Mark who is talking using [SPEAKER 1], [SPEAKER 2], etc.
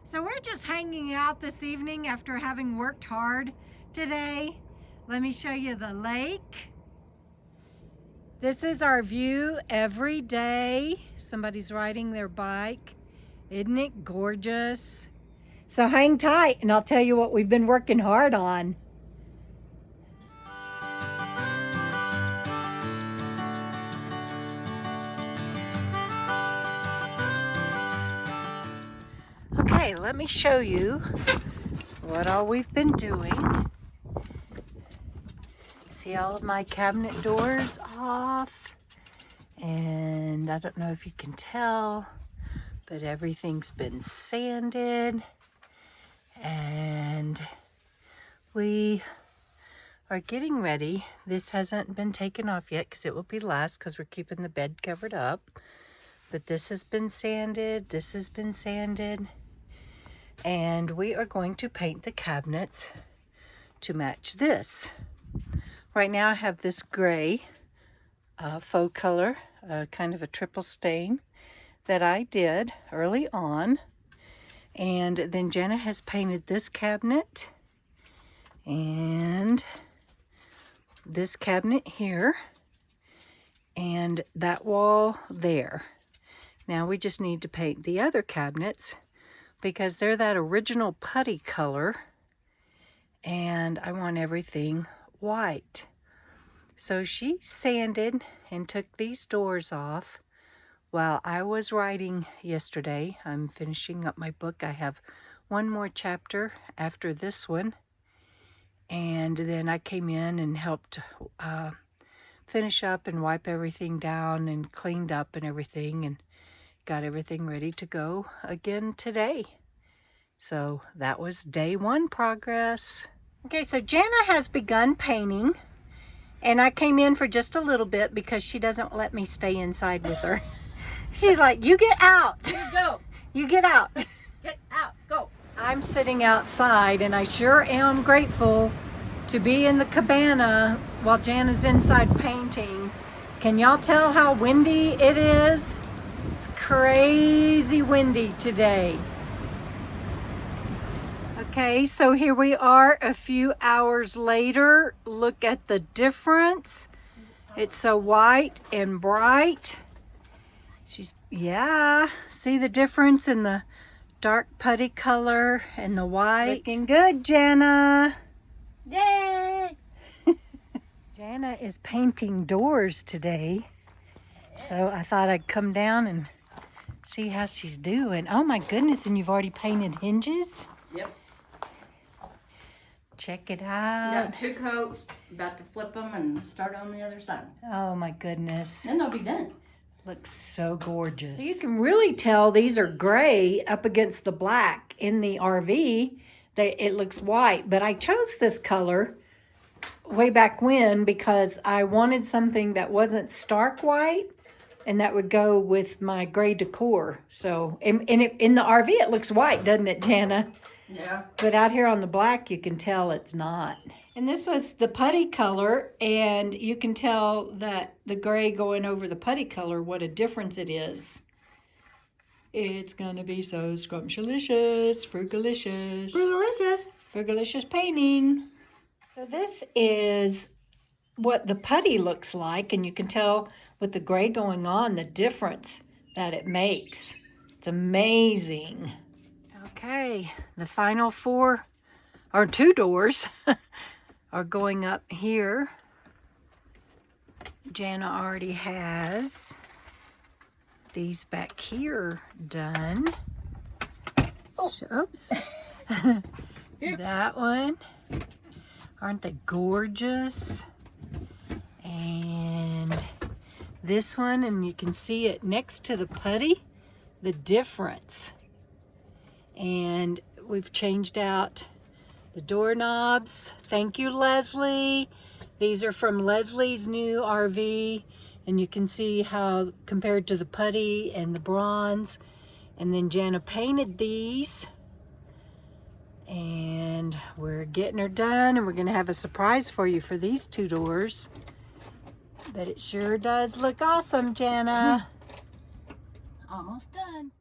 [SPEAKER 1] So we're just hanging out this evening after having worked hard today. Let me show you the lake. This is our view every day. Somebody's riding their bike. Isn't it gorgeous? So hang tight and I'll tell you what we've been working hard on. Okay, let me show you what all we've been doing. See all of my cabinet doors off, and I don't know if you can tell, but everything's been sanded, and we are getting ready. This hasn't been taken off yet because it will be last because we're keeping the bed covered up, but this has been sanded, this has been sanded, and we are going to paint the cabinets to match this. Right now I have this gray faux color, kind of a triple stain that I did early on. And then Jana has painted this cabinet and this cabinet here and that wall there. Now we just need to paint the other cabinets because they're that original putty color and I want everything white. So she sanded and took these doors off while I was writing yesterday. I'm finishing up my book. I have one more chapter after this one, and then I came in and helped finish up and wipe everything down and cleaned up and everything and got everything ready to go again today. So that was day one progress. Okay, so Jana has begun painting, and I came in for just a little bit because she doesn't let me stay inside with her. She's like, you get out.
[SPEAKER 2] You go.
[SPEAKER 1] You get out.
[SPEAKER 2] Get out. Go.
[SPEAKER 1] I'm sitting outside, and I sure am grateful to be in the cabana while Jana's inside painting. Can y'all tell how windy it is? It's crazy windy today. Okay, so here we are a few hours later. Look at the difference. It's so white and bright. Yeah, see the difference in the dark putty color and the white? Looking good, Jana.
[SPEAKER 2] Yay!
[SPEAKER 1] Jana is painting doors today. So I thought I'd come down and see how she's doing. Oh my goodness, and you've already painted hinges?
[SPEAKER 2] Yep.
[SPEAKER 1] Check it out.
[SPEAKER 2] Got 2 coats, about to flip them and start on the other side.
[SPEAKER 1] Oh my goodness.
[SPEAKER 2] Then they'll be done.
[SPEAKER 1] Looks so gorgeous. So you can really tell these are gray up against the black. In the RV, it looks white. But I chose this color way back when because I wanted something that wasn't stark white and that would go with my gray decor. So in the RV, it looks white, doesn't it, Jana?
[SPEAKER 2] Yeah.
[SPEAKER 1] But out here on the black, you can tell it's not. And this was the putty color, and you can tell that the gray going over the putty color, what a difference it is. It's gonna be so scrumptious, frugalicious.
[SPEAKER 2] Frugalicious.
[SPEAKER 1] Frugalicious painting. So this is what the putty looks like, and you can tell with the gray going on, the difference that it makes. It's amazing. Okay, the final 4 or 2 doors are going up here. Jana already has these back here done. Oh. Oops. That one. Aren't they gorgeous? And this one, and you can see it next to the putty, the difference. And we've changed out the doorknobs. Thank you, Leslie. These are from Leslie's new RV, and you can see how compared to the putty and the bronze. And then Jana painted these, and we're getting her done, and we're gonna have a surprise for you for these 2 doors. But it sure does look awesome, Jana.
[SPEAKER 2] Almost done.